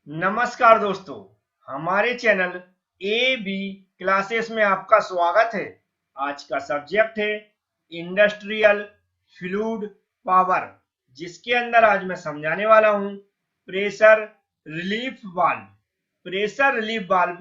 नमस्कार दोस्तों, हमारे चैनल ए बी क्लासेस में आपका स्वागत है। आज का सब्जेक्ट है इंडस्ट्रियल फ्लूइड पावर, जिसके अंदर आज मैं समझाने वाला हूं pressure relief valve. Pressure relief valve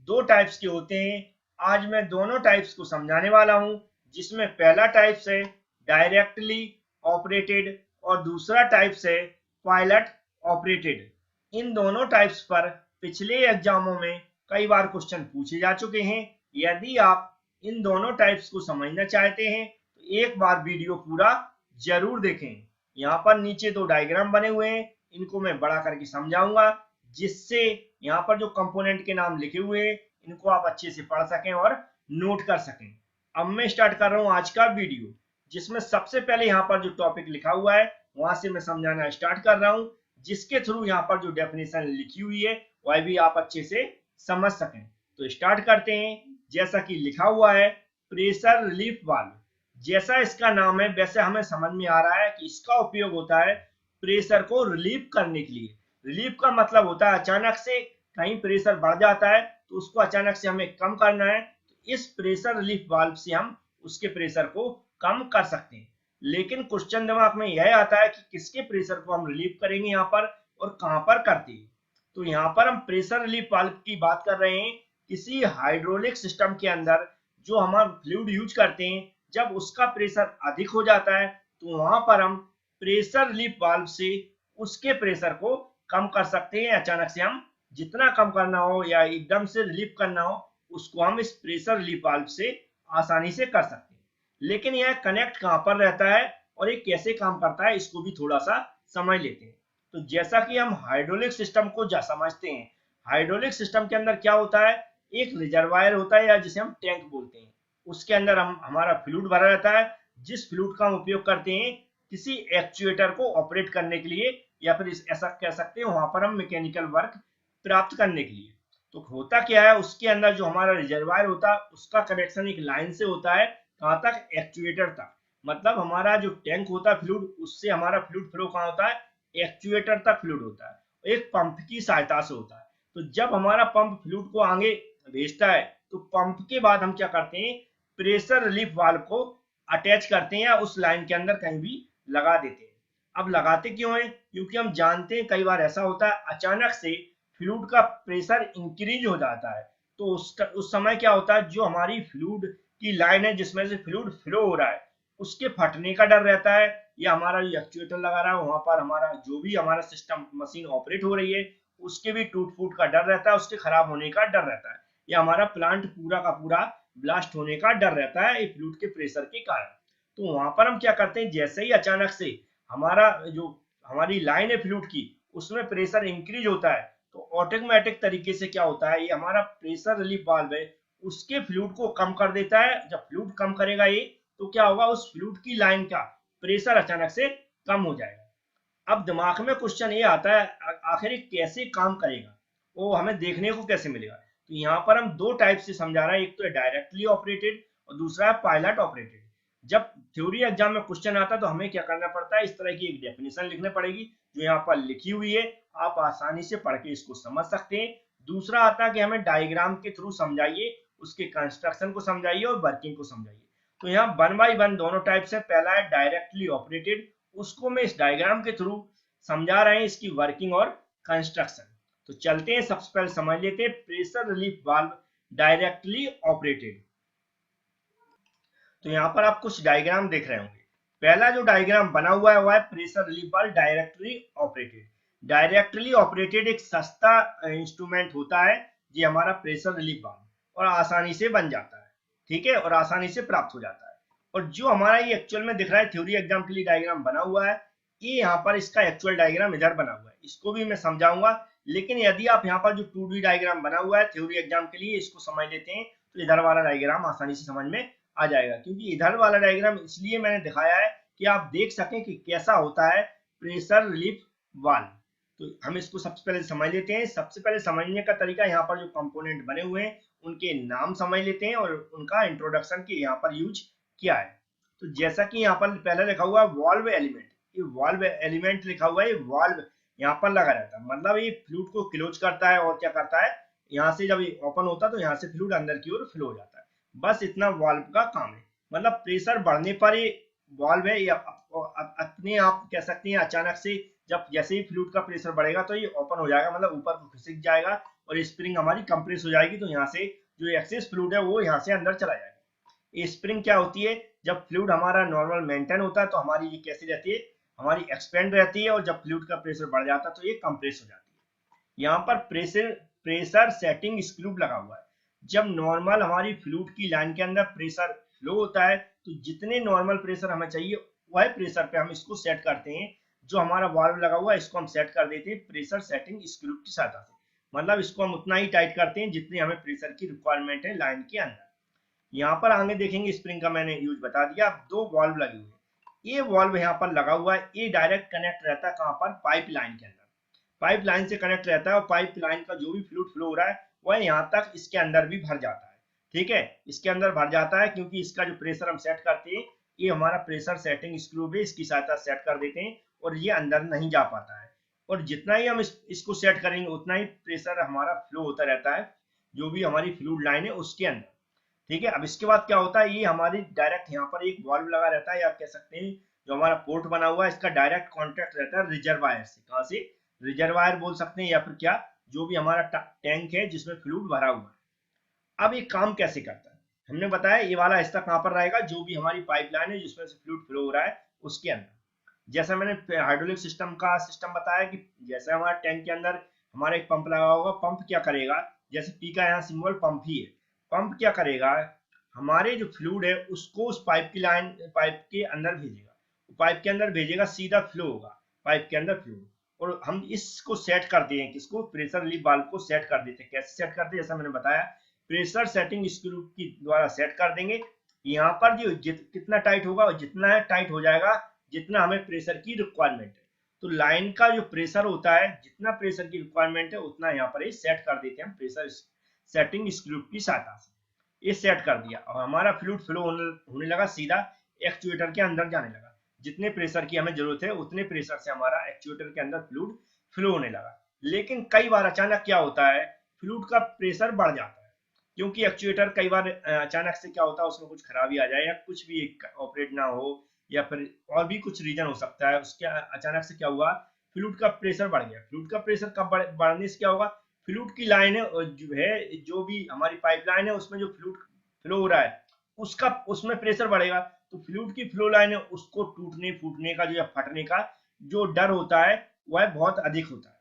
दो टाइप्स के होते हैं। आज मैं दोनों टाइप्स को समझाने वाला हूं, जिसमें पहला टाइप्स है डायरेक्टली ऑपरेटेड और दूसरा टाइप्स है पायलट ऑपरेटेड। इन दोनों टाइप्स पर पिछले एग्जामों में कई बार क्वेश्चन पूछे जा चुके हैं। यदि आप इन दोनों टाइप्स को समझना चाहते हैं तो एक बार वीडियो पूरा जरूर देखें। यहाँ पर नीचे दो डायग्राम बने हुए हैं, इनको मैं बड़ा करके समझाऊंगा, जिससे यहाँ पर जो कंपोनेंट के नाम लिखे हुए हैं इनको आप अच्छे से पढ़ सकें और नोट कर सकें। अब मैं स्टार्ट कर रहा हूँ आज का वीडियो, जिसमें सबसे पहले यहाँ पर जो टॉपिक लिखा हुआ है वहां से मैं समझाना स्टार्ट कर रहा हूँ, जिसके थ्रू यहाँ पर जो डेफिनेशन लिखी हुई है वह भी आप अच्छे से समझ सकें। तो स्टार्ट करते हैं। जैसा कि लिखा हुआ है प्रेशर रिलीफ वाल्व, जैसा इसका नाम है वैसे हमें समझ में आ रहा है कि इसका उपयोग होता है प्रेशर को रिलीव करने के लिए। रिलीव का मतलब होता है अचानक से कहीं प्रेशर बढ़ जाता है तो उसको अचानक से हमें कम करना है, तो इस प्रेशर रिलीफ वाल्व से हम उसके प्रेशर को कम कर सकते हैं। लेकिन क्वेश्चन दिमाग में यह आता है कि किसके प्रेशर को हम रिलीव करेंगे यहाँ पर और कहां पर करते हैं। तो यहाँ पर हम प्रेशर रिलीफ वाल्व की बात कर रहे हैं किसी हाइड्रोलिक सिस्टम के अंदर जो हम फ्लूइड यूज करते हैं। जब उसका प्रेशर अधिक हो जाता है तो वहां पर हम प्रेशर रिलीफ वाल्व से उसके प्रेशर को कम कर सकते हैं। अचानक से हम जितना कम करना हो या एकदम से रिलीफ करना हो उसको हम इस प्रेशर रिलीफ वाल्व से आसानी से कर सकते हैं। लेकिन यह कनेक्ट कहां पर रहता है और ये कैसे काम करता है इसको भी थोड़ा सा समझ लेते हैं। तो जैसा कि हम हाइड्रोलिक सिस्टम को समझते हैं, हाइड्रोलिक सिस्टम के अंदर क्या होता है, एक रिजर्वायर होता है या जिसे हम टैंक बोलते हैं। उसके अंदर हम हमारा फ्लूइड भरा रहता है, जिस फ्लूइड का हम उपयोग करते हैं किसी एक्चुएटर को ऑपरेट करने के लिए, या फिर ऐसा कह सकते हैं वहां पर हम मैकेनिकल वर्क प्राप्त करने के लिए। तो होता क्या है, उसके अंदर जो हमारा रिजर्वायर होता है उसका कनेक्शन एक लाइन से होता है कहां तक, एक्चुएटर तक। मतलब हमारा जो टैंक होता है फ्लूइड, उससे हमारा फ्लूइड फ्लो कहां होता है, एक्चुएटर तक फ्लूइड होता है, एक पंप की सहायता से होता है। तो जब हमारा पंप फ्लूइड को आगे भेजता है तो पंप के बाद हम क्या करते हैं, प्रेशर रिलीफ वाल्व को अटैच करते हैं या उस लाइन के अंदर कहीं भी लगा देते हैं। अब लगाते क्यों है, क्योंकि हम जानते हैं कई बार ऐसा होता है अचानक से फ्लूइड का प्रेशर इंक्रीज हो जाता है। तो उस समय क्या होता है, जो हमारी फ्लूइड की लाइन है जिसमें से फ्लूइड फ्लो हो रहा है उसके फटने का डर रहता है, या हमारा जो एक्चुएटर लगा रहा है वहां पर हमारा जो भी हमारा सिस्टम मशीन ऑपरेट हो रही है उसके भी टूट फूट का डर रहता है, उसके खराब होने का डर रहता है, या हमारा प्लांट पूरा का पूरा ब्लास्ट होने का डर रहता है फ्लूइड के प्रेशर के कारण। तो वहां पर हम क्या करते हैं, जैसे ही अचानक से हमारा जो हमारी लाइन है फ्लूइड की उसमें प्रेशर इंक्रीज होता है तो ऑटोमेटिक तरीके से क्या होता है, ये हमारा प्रेशर रिलीफ वाल्व है उसके फ्लूइड को कम कर देता है। जब फ्लूइड कम करेगा ये तो क्या होगा, उस फ्लूइड की लाइन का प्रेशर अचानक से कम हो जाएगा। अब दिमाग में क्वेश्चन ये आता है आखिर ये कैसे काम करेगा, वो हमें देखने को कैसे मिलेगा। तो यहाँ पर हम दो टाइप से समझा रहे हैं, एक तो है डायरेक्टली ऑपरेटेड और दूसरा है पायलट ऑपरेटेड। जब थ्योरी एग्जाम में क्वेश्चन आता है तो हमें क्या करना पड़ता है, इस तरह की एक डेफिनेशन लिखनी पड़ेगी जो यहाँ पर लिखी हुई है, आप आसानी से पढ़ के इसको समझ सकते हैं। दूसरा आता है कि हमें डायग्राम के थ्रू समझाइए, उसके कंस्ट्रक्शन को समझाइए और वर्किंग को समझाइए। तो यहाँ 1 बाय 1 दोनों टाइप से, पहला है डायरेक्टली ऑपरेटेड, उसको मैं इस डायग्राम के थ्रू समझा रहे हैं, इसकी वर्किंग और कंस्ट्रक्शन। तो चलते हैं, सबसे पहले समझ लेते हैं pressure relief valve directly operated. तो यहाँ पर आप कुछ डायग्राम देख रहे होंगे। पहला जो डायग्राम बना हुआ है वह है pressure relief valve directly operated. Directly operated एक सस्ता इंस्ट्रूमेंट होता है, ये हमारा प्रेशर रिलीफ वाल्व, और आसानी से बन जाता है, ठीक है, और आसानी से प्राप्त हो जाता है। और जो हमारा ये एक्चुअल में दिख रहा है थ्योरी एग्जाम के लिए डायग्राम बना हुआ है, ये यहाँ पर इसका एक्चुअल डायग्राम इधर बना हुआ है, इसको भी मैं समझाऊंगा। लेकिन यदि आप यहाँ पर जो 2D डायग्राम बना हुआ है थ्योरी एग्जाम के लिए इसको समझ लेते हैं तो इधर वाला डायग्राम आसानी से समझ में आ जाएगा। क्योंकि इधर वाला डायग्राम इसलिए मैंने दिखाया है कि आप देख सकें कि कैसा होता है प्रेशर रिलीफ वाल्व। तो हम इसको सबसे पहले समझ लेते हैं। सबसे पहले समझने का तरीका, यहाँ पर जो कंपोनेंट बने हुए हैं उनके नाम समझ लेते हैं और उनका इंट्रोडक्शन की यहाँ पर यूज किया है। तो जैसा कि यहाँ पर पहले लिखा हुआ है वाल्व एलिमेंट, ये वाल्व एलिमेंट लिखा हुआ है, वाल्व यहाँ पर लगा रहता है, मतलब ये फ्लूइड को क्लोज करता है और क्या करता है, यहाँ से जब ये ओपन होता है तो यहाँ से फ्लूइड अंदर की ओर फ्लो हो जाता है। बस इतना वाल्व का काम है। मतलब प्रेशर बढ़ने पर ये वाल्व है या अपने आप कह सकते हैं अचानक से जब जैसे ही फ्लूइड का प्रेशर बढ़ेगा तो ये ओपन हो जाएगा, मतलब ऊपर को खिसक जाएगा और स्प्रिंग हमारी कंप्रेस हो जाएगी, तो यहाँ से जो एक्सेस फ्लूइड है वो यहाँ से अंदर चला जाएगा। ये स्प्रिंग क्या होती है, जब फ्लूइड हमारा नॉर्मल मेंटेन होता है तो हमारी ये कैसी रहती है, हमारी एक्सपेंड रहती है, और जब फ्लूइड का प्रेशर बढ़ जाता है तो ये कंप्रेस हो जाती है। यहाँ पर प्रेशर सेटिंग स्क्रू लगा हुआ है। जब नॉर्मल हमारी फ्लूइड की लाइन के अंदर प्रेशर फ्लो होता है तो जितने नॉर्मल प्रेशर हमें चाहिए वह प्रेशर पे हम इसको सेट करते हैं। जो हमारा वाल्व लगा हुआ है इसको हम सेट कर देते हैं प्रेशर सेटिंग स्क्रू की सहायता से। मतलब इसको हम उतना ही टाइट करते हैं जितनी हमें प्रेशर की रिक्वायरमेंट है लाइन के अंदर। यहाँ पर आगे देखेंगे स्प्रिंग का मैंने यूज बता दिया। अब दो वाल्व लगे हुए हैं, ये वाल्व यहाँ पर लगा हुआ है, ये डायरेक्ट कनेक्ट रहता है कहाँ पर, पाइप लाइन के अंदर। पाइप लाइन से कनेक्ट रहता है और पाइप लाइन का जो भी फ्लूइड फ्लो हो रहा है वह यहाँ तक इसके अंदर भी भर जाता है। ठीक है, इसके अंदर भर जाता है क्योंकि इसका जो प्रेशर हम सेट करते हैं ये हमारा प्रेशर सेटिंग स्क्रू है, इसकी सहायता सेट कर देते हैं और ये अंदर नहीं जा पाता है। और जितना ही हम इसको सेट करेंगे उतना ही प्रेशर हमारा फ्लो होता रहता है जो भी हमारी फ्लूइड लाइन है उसके अंदर। ठीक है, अब इसके बाद क्या होता है, ये हमारी डायरेक्ट यहाँ पर एक वाल्व लगा रहता है, या कह सकते हैं जो हमारा पोर्ट बना हुआ है इसका डायरेक्ट कॉन्टेक्ट रहता है रिजर्वायर से। कहाँ से, रिजर्वायर बोल सकते हैं या फिर क्या, जो भी हमारा टैंक है जिसमें फ्लूइड भरा हुआ है। अब ये काम कैसे करता है, हमने बताया ये वाला हिस्सा कहाँ पर रहेगा, जो भी हमारी पाइपलाइन है जिसमें से फ्लूइड फ्लो हो रहा है उसके अंदर। जैसा मैंने हाइड्रोलिक सिस्टम का सिस्टम बताया कि जैसे हमारे टैंक के अंदर हमारा एक पंप लगा होगा, पंप क्या करेगा, जैसे पी का यहाँ सिंबल पंप ही है, पंप क्या करेगा, हमारे जो फ्लूइड है उसको उस पाइप की लाइन, पाइप के अंदर भेजेगा, पाइप के अंदर भेजेगा, सीधा फ्लो होगा पाइप के अंदर फ्लूइड। और हम इसको सेट करते हैं, किसको, प्रेशर रिलीफ वाल्व को सेट कर देते हैं। कैसे सेट करते हैं, जैसा मैंने बताया प्रेशर सेटिंग स्क्रू की द्वारा सेट कर देंगे। यहाँ पर जो कितना टाइट होगा और जितना है टाइट हो जाएगा जितना हमें प्रेशर की रिक्वायरमेंट है। तो लाइन का जो प्रेशर होता है, जितना प्रेशर की रिक्वायरमेंट है उतना यहाँ पर सेट कर देते हैं हम प्रेशर सेटिंग स्क्रू की सहायता से। ये सेट कर दिया और हमारा फ्लूइड फ्लो होने लगा, सीधा एक्चुएटर के अंदर जाने लगा। जितने प्रेशर की हमें जरूरत है उतने प्रेशर से हमारा एक्चुएटर के अंदर फ्लूइड फ्लो होने लगा। लेकिन कई बार अचानक क्या होता है, फ्लूइड का प्रेशर बढ़ जाता है, क्योंकि एक्चुएटर कई बार अचानक से क्या होता है उसमें कुछ खराबी आ जाए या कुछ भी ऑपरेट ना हो या फिर और भी कुछ रीजन हो सकता है। उसके अचानक से क्या हुआ, फ्लूइड का प्रेशर बढ़ गया। फ्लूइड का प्रेशर कब बढ़ने से क्या होगा, फ्लूइड की लाइन है जो भी हमारी पाइपलाइन है उसमें जो फ्लूइड फ्लो हो रहा है उसका उसमें प्रेशर बढ़ेगा, तो फ्लूइड की फ्लो लाइन है उसको टूटने फूटने का जो या फटने का जो डर होता है वह बहुत अधिक होता है।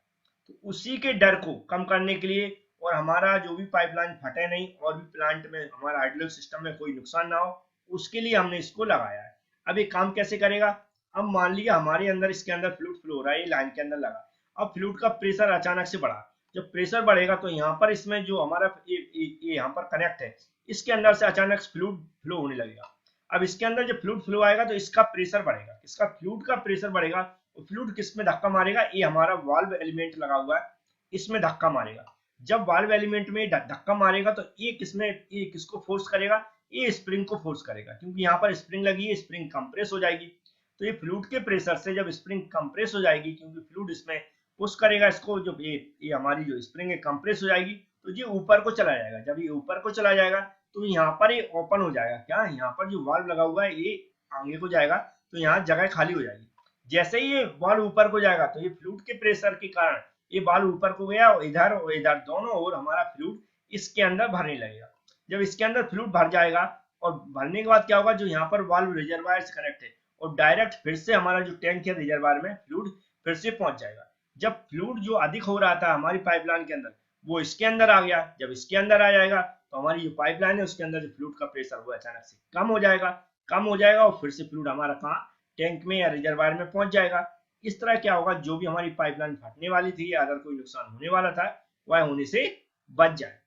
तो उसी के डर को कम करने के लिए और हमारा जो भी पाइपलाइन फटे नहीं और भी प्लांट में हमारा हाइड्रोलिक सिस्टम में कोई नुकसान ना हो, उसके लिए हमने इसको लगाया है। अब ये काम कैसे करेगा, अब मान लिया हमारे अंदर इसके अंदर फ्लूइड फ्लो हो रहा है, लाइन के अंदर लगा, अब फ्लूइड का प्रेशर अचानक से बढ़ा। जब प्रेशर बढ़ेगा तो यहाँ पर इसमें जो हमारा ये यहाँ पर कनेक्ट है इसके अंदर से अचानक फ्लूइड फ्लो होने लगेगा। अब इसके अंदर जब फ्लूइड फ्लो आएगा तो इसका प्रेशर बढ़ेगा, इसका फ्लूइड का प्रेशर बढ़ेगा। और फ्लूइड किस में धक्का मारेगा, ये हमारा वाल्व एलिमेंट लगा हुआ है इसमें धक्का मारेगा। जब वाल्व एलिमेंट में धक्का मारेगा तो ये किसको फोर्स करेगा, ये स्प्रिंग को फोर्स करेगा, क्योंकि यहाँ पर स्प्रिंग लगी है, स्प्रिंग कंप्रेस हो जाएगी। तो ये फ्लूइड के प्रेशर से जब स्प्रिंग कंप्रेस हो जाएगी, क्योंकि फ्लूइड इसमें पुश करेगा इसको, जो ये हमारी जो स्प्रिंग है कंप्रेस हो जाएगी, तो ये ऊपर को चला जाएगा। जब ये ऊपर को चला जाएगा तो यहाँ पर ये ओपन हो जाएगा, क्या यहाँ पर जो वाल्व लगा हुआ है ये आगे को जाएगा, तो यहाँ जगह खाली हो जाएगी। जैसे ही ये वाल्व ऊपर को जाएगा तो ये फ्लूइड के प्रेशर के कारण ये वाल्व ऊपर को गया और इधर दोनों ओर हमारा फ्लूइड इसके अंदर भरने लगेगा। जब इसके अंदर फ्लूइड भर जाएगा और भरने के बाद क्या होगा, जो यहाँ पर वाल्व रिजर्वायर से कनेक्ट है और डायरेक्ट फिर से हमारा जो टैंक है रिजर्वायर में फ्लूइड फिर से पहुंच जाएगा। जब फ्लूइड जो अधिक हो रहा था हमारी पाइपलाइन के अंदर वो इसके अंदर आ गया, जब इसके अंदर आ जाएगा तो हमारी जो पाइपलाइन है उसके अंदर जो फ्लूइड का प्रेशर वो अचानक से कम हो जाएगा और फिर से फ्लूइड हमारा कहाँ, टैंक में या रिजर्वायर में पहुंच जाएगा। इस तरह क्या होगा, जो भी हमारी पाइपलाइन फटने वाली थी या अगर कोई नुकसान होने वाला था वह होने से बच जाए।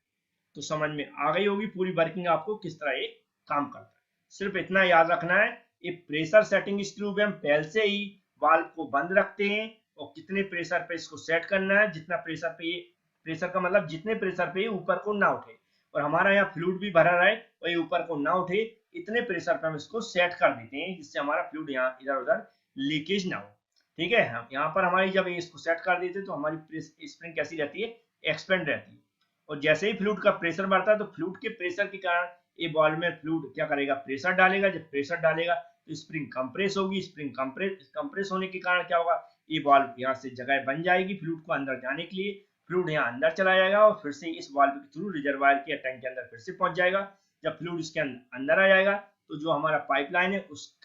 तो समझ में आ गई होगी पूरी वर्किंग आपको किस तरह ये काम करता है। सिर्फ इतना याद रखना है, ये प्रेशर सेटिंग स्क्रू में हम पहले से ही वाल्व को बंद रखते हैं और कितने प्रेशर पे इसको सेट करना है, जितना प्रेशर पे ये, प्रेशर का मतलब जितने प्रेशर पे ऊपर को ना उठे और हमारा यहाँ फ्लूइड भी भरा रहे और ये ऊपर को ना उठे, इतने प्रेशर पे हम इसको सेट कर देते हैं जिससे हमारा फ्लूइड यहाँ इधर उधर लीकेज ना हो। ठीक है, हम यहाँ पर हमारी जब इसको सेट कर देते तो हमारी स्प्रिंग कैसी रहती है, एक्सपेंड रहती है। और जैसे ही फ्लूइड का प्रेशर बढ़ता है तो फ्लूइड के प्रेशर के कारण ये बॉल में फ्लूइड क्या करेगा, प्रेशर डालेगा। जब प्रेशर डालेगा तो स्प्रिंग कंप्रेस होगी, स्प्रिंग कंप्रेस होने के कारण क्या होगा, ये बॉल यहाँ से जगह बन जाएगी फ्लूइड को अंदर जाने के लिए। फ्लूइड यहाँ अंदर चला जाएगा और फिर से इस बॉल के थ्रू रिजर्वायर के टैंक के अंदर फिर से पहुंच जाएगा। जब फ्लूइड इसके अंदर आ जाएगा तो जो हमारा पाइपलाइन है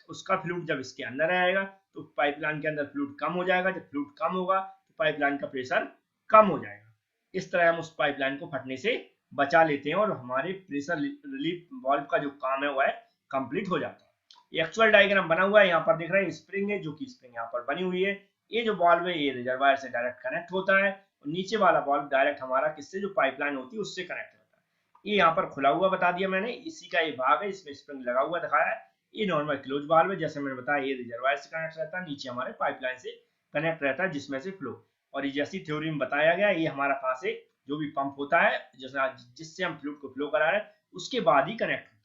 उसका फ्लूइड जब इसके अंदर आएगा तो पाइपलाइन के अंदर फ्लूइड कम हो जाएगा। जब फ्लूइड कम होगा तो पाइपलाइन का प्रेशर कम हो जाएगा। इस तरह हम उस पाइपलाइन को फटने से बचा लेते हैं और हमारे प्रेशर रिलीफ वाल्व का जो काम है वह कंप्लीट हो जाता है। एक्चुअल डायग्राम बना हुआ है, यहाँ पर दिख रहा है स्प्रिंग है, जो कि स्प्रिंग यहाँ पर बनी हुई है। ये जो वाल्व है ये रिजर्वायर से डायरेक्ट कनेक्ट होता है और नीचे वाला वाल्व डायरेक्ट हमारा किससे, जो पाइपलाइन होती है उससे कनेक्ट होता है। ये यहाँ पर खुला हुआ बता दिया मैंने, इसी का ये भाग है, इसमें स्प्रिंग लगा हुआ दिखाया है। ये नॉर्मल क्लोज वाल्व है, जैसे मैंने बताया ये रिजर्वायर से कनेक्ट रहता है, नीचे हमारे पाइपलाइन से कनेक्ट रहता है जिसमें से फ्लो। और ये जैसी थ्योरी में बताया गया, ये हमारा कहाँ से जो भी पंप होता है जैसा जिससे हम फ्लूइड को फ्लो करा रहे हैं उसके बाद ही कनेक्ट होता है।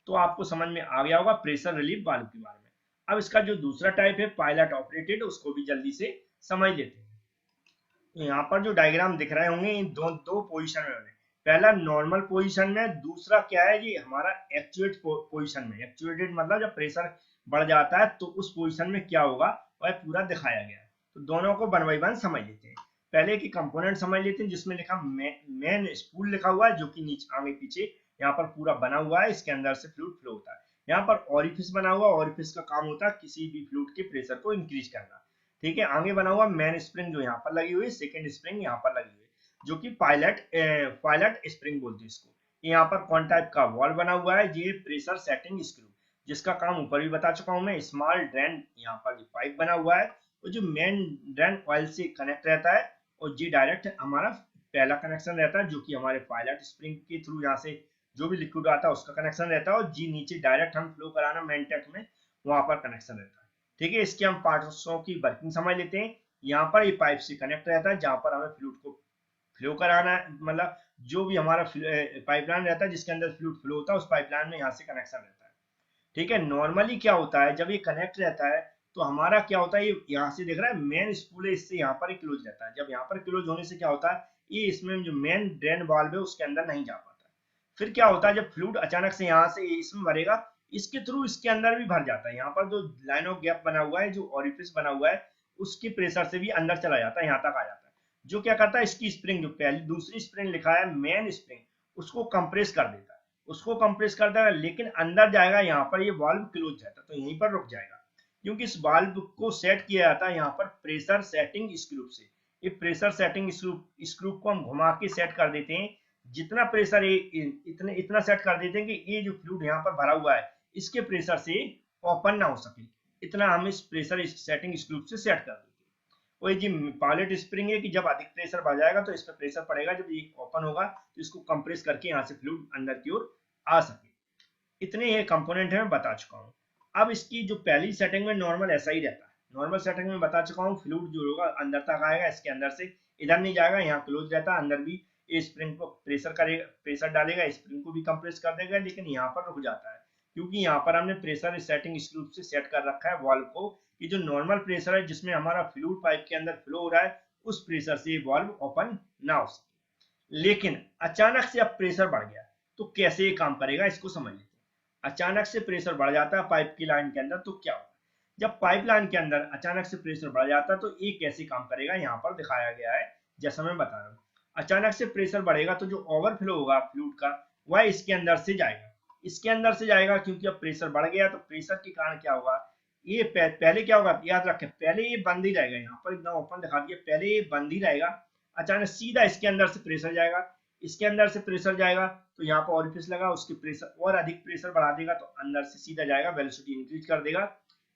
तो आपको समझ में आ गया होगा प्रेशर रिलीफ वाल्व के बारे में। अब इसका जो दूसरा टाइप है पायलट ऑपरेटेड, उसको भी जल्दी से समझ लेते हैं। तो यहाँ पर जो डायग्राम दिख रहे होंगे इन दो पोजीशन में, पहला नॉर्मल पोजीशन में, दूसरा क्या है ये हमारा एक्चुएट पोजीशन में। एक्चुएटेड मतलब जब प्रेशर बढ़ जाता है तो उस पोजीशन में क्या होगा वह पूरा दिखाया गया है। तो दोनों को वन बाई वन समझ लेते हैं। पहले की कंपोनेंट समझ लेते हैं जिसमें लिखा मेन स्पूल लिखा हुआ है, जो कि नीचे आगे पीछे यहाँ पर पूरा बना हुआ है, इसके अंदर से फ्लूइड फ्लो होता है। यहाँ पर ऑरिफिस बना हुआ, ऑरिफिस का काम होता है किसी भी फ्लूइड के प्रेशर को इंक्रीज करना। ठीक है, आगे बना हुआ मेन स्प्रिंग जो यहाँ पर लगी हुई है, सेकेंड स्प्रिंग यहाँ पर लगी हुई है, जो कि पायलट स्प्रिंग बोलते हैं इसको। यहाँ पर कौन टाइप का वॉल बना हुआ है, ये प्रेशर सेटिंग स्क्रू, जिसका काम ऊपर भी बता चुका हूँ मैं। स्मॉल ड्रेन यहाँ पर पाइप बना हुआ है और जो मेन ड्रेन ऑयल से कनेक्ट रहता है और जी डायरेक्ट हमारा पहला कनेक्शन रहता है, जो कि हमारे पायलट स्प्रिंग के थ्रू यहाँ से जो भी लिक्विड आता है उसका कनेक्शन रहता है और जी नीचे डायरेक्ट हम फ्लो कराना मेन टैंक में, वहां पर कनेक्शन रहता है। ठीक है, इसके हम पार्ट्सों की वर्किंग समझ लेते हैं। यहाँ पर ये पाइप से कनेक्ट रहता है जहां पर हमें फ्लूइड को फ्लो कराना है, मतलब जो भी हमारा पाइपलाइन रहता है जिसके अंदर फ्लूइड फ्लो होता है उस पाइपलाइन में यहाँ से कनेक्शन रहता है। ठीक है, नॉर्मली क्या होता है जब ये कनेक्ट रहता है तो हमारा क्या होता है, ये यहाँ से देख रहा है मेन स्पूल है, इससे यहाँ पर क्लोज रहता है। जब यहाँ पर क्लोज होने से क्या होता है, ये इसमें जो मेन ड्रेन वाल्व है उसके अंदर नहीं जा पाता। फिर क्या होता है जब फ्लूइड अचानक से यहाँ से इसमें भरेगा, इसके थ्रू इसके अंदर भी भर जाता है। यहाँ पर जो लाइन ऑफ गैप बना हुआ है, जो ऑरिफिस बना हुआ है, उसके प्रेशर से भी अंदर चला जाता है, यहाँ तक आ जाता है। जो क्या करता है, इसकी स्प्रिंग जो पहली दूसरी स्प्रिंग लिखा है मेन स्प्रिंग, उसको कंप्रेस कर देता है, उसको कंप्रेस कर देगा, लेकिन अंदर जाएगा यहाँ पर ये वाल्व क्लोज रहता है तो यहीं पर रुक जाएगा, क्योंकि इस वाल्व को सेट किया जाता है यहाँ पर प्रेशर सेटिंग स्क्रू से। ये प्रेशर सेटिंग स्क्रू को हम घुमा के सेट कर देते हैं, जितना प्रेशर इतना सेट कर देते हैं कि ये जो फ्लूइड यहाँ पर भरा हुआ है इसके प्रेशर से ओपन ना हो सके, इतना हम इस प्रेशर सेटिंग स्क्रू से सेट कर देते हैं। वही जी पायलट स्प्रिंग है कि जब अधिक प्रेशर बढ़ जाएगा तो इस पर प्रेशर पड़ेगा, जब ये ओपन होगा तो इसको कंप्रेस करके यहाँ से फ्लूइड अंदर की ओर आ सके। इतने ये कंपोनेंट है मैं बता चुका हूँ। अब इसकी जो पहली सेटिंग में नॉर्मल ऐसा ही रहता है, नॉर्मल सेटिंग में बता चुका हूँ, फ्लूइड जो होगा अंदर तक आएगा, इसके अंदर से इधर नहीं जाएगा, यहाँ क्लोज रहता है, अंदर भी ये स्प्रिंग को प्रेशर करेगा, प्रेशर डालेगा, स्प्रिंग को भी कंप्रेस कर देगा, लेकिन यहाँ पर रुक जाता है क्योंकि यहाँ पर हमने प्रेशर सेटिंग स्क्रू से सेट कर रखा है वाल्व को कि जो नॉर्मल प्रेशर है जिसमें हमारा फ्लूइड पाइप के अंदर फ्लो हो रहा है उस प्रेशर से वाल्व ओपन ना हो सके। लेकिन अचानक से अब प्रेशर बढ़ गया तो कैसे ये काम करेगा इसको समझ लेते हैं। अचानक से प्रेशर बढ़ जाता है पाइप की लाइन के अंदर तो क्या होगा, जब पाइप लाइन के अंदर अचानक से प्रेशर बढ़ जाता है तो ये कैसे काम करेगा यहाँ पर दिखाया गया है जैसा मैं बता रहा हूँ। अचानक से प्रेशर बढ़ेगा तो जो ओवरफ्लो होगा फ्लूइड का वह इसके अंदर से जाएगा, इसके अंदर से जाएगा क्योंकि अब प्रेशर बढ़ गया तो प्रेशर के कारण क्या होगा, ये पहले क्या होगा याद रखें, पहले ये बंद ही रहेगा, यहाँ पर एकदम ओपन दिखा दिया, पहले ये बंद ही रहेगा, अचानक सीधा इसके अंदर से प्रेशर जाएगा, इसके अंदर से प्रेशर जाएगा तो यहाँ पर ऑरिफिस लगा, उसके प्रेशर और अधिक प्रेशर बढ़ा देगा तो अंदर से सीधा जाएगा, वेलोसिटी इंक्रीज कर देगा।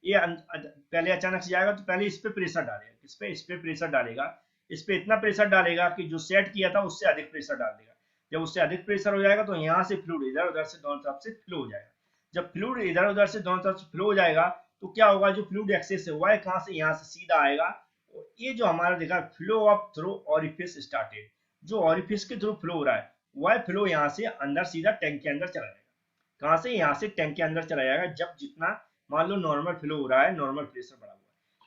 ये पहले अचानक से जाएगा तो पहले इस पे प्रेशर डालेगा, इस पे प्रेशर डालेगा, इस पे इतना प्रेशर डालेगा कि जो सेट किया था उससे अधिक प्रेशर डाल देगा। जब उससे अधिक प्रेशर हो जाएगा तो यहाँ से फ्लूइड इधर उधर से दोनों तरफ से फ्लो हो जाएगा। जब फ्लूइड इधर उधर से दोनों तरफ से फ्लो हो जाएगा तो क्या होगा, जो फ्लूइड एक्सेस हुआ है कहाँ से, यहाँ से सीधा आएगा। और ये जो हमारा देखा flow of through orifice started, जो ऑरिफिस के थ्रू फ्लो हो रहा है वह फ्लो यहाँ से अंदर सीधा टैंक के अंदर चला जाएगा। कहाँ से, यहाँ से टैंक के अंदर चला जाएगा। जब जितना मान लो नॉर्मल फ्लो हो रहा है, नॉर्मल प्रेशर बढ़ा हुआ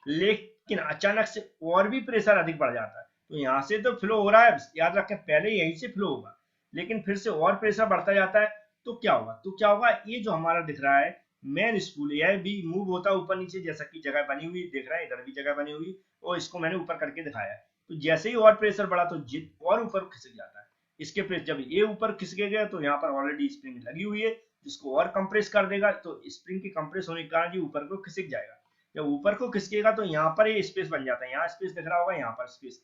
है, लेकिन अचानक से और भी प्रेशर अधिक बढ़ जाता है, तो यहाँ से तो फ्लो हो रहा है, याद रखें पहले यहीं से फ्लो होगा, लेकिन फिर से और प्रेशर बढ़ता जाता है, तो क्या होगा, ये जो हमारा दिख रहा है मेन स्पूल, यह भी मूव होता है ऊपर नीचे, जैसा कि जगह बनी हुई दिख रहा है, इधर भी जगह बनी हुई, और इसको मैंने ऊपर करके दिखाया है। तो जैसे ही और प्रेशर बढ़ा तो जित और ऊपर खिसक जाता है। इसके प्रेस जब ये ऊपर खिसकेगा तो यहाँ पर ऑलरेडी स्प्रिंग लगी हुई है, जिसको और कंप्रेस कर देगा, तो स्प्रिंग के कंप्रेस होने के कारण ये ऊपर को खिसक जाएगा। जब ऊपर को खिसकेगा तो यहाँ पर ये स्पेस बन जाता है, यहाँ स्पेस दिख रहा होगा, यहाँ पर स्पेस,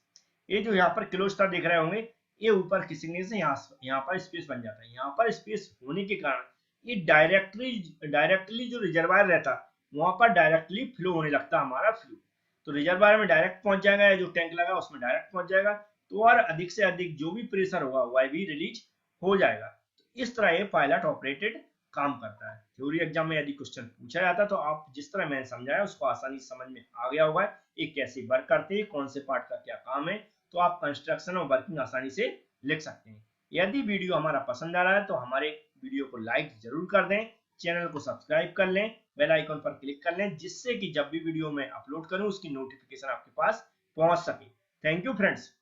ये जो यहाँ पर क्लोज था दिख रहे होंगे, ये ऊपर खिसकने से यहाँ पर स्पेस बन जाता है। यहाँ पर स्पेस होने के कारण ये डायरेक्टली जो रिजर्वायर रहता वहां पर डायरेक्टली फ्लो होने लगता हमारा फ्लो, तो रिजर्वायर में डायरेक्ट पहुंच जाएगा, या जो टैंक लगा उसमें डायरेक्ट पहुंच जाएगा, तो और अधिक से अधिक जो भी प्रेशर होगा वह भी रिलीज हो जाएगा। तो इस तरह ये पायलट ऑपरेटेड काम करता है। थ्योरी एग्जाम में यदि क्वेश्चन पूछा जाता तो आप जिस तरह मैंने समझाया उसको आसानी से समझ में आ गया होगा, ये कैसे वर्क करते हैं, कौन से पार्ट का क्या काम है, तो आप कंस्ट्रक्शन और वर्किंग आसानी से लिख सकते हैं। यदि वीडियो हमारा पसंद आ रहा है तो हमारे वीडियो को लाइक जरूर कर दें, चैनल को सब्सक्राइब कर लें, बेल आइकन पर क्लिक कर लें, जिससे कि जब भी वीडियो मैं अपलोड करूं उसकी नोटिफिकेशन आपके पास पहुंच सके। Thank you friends.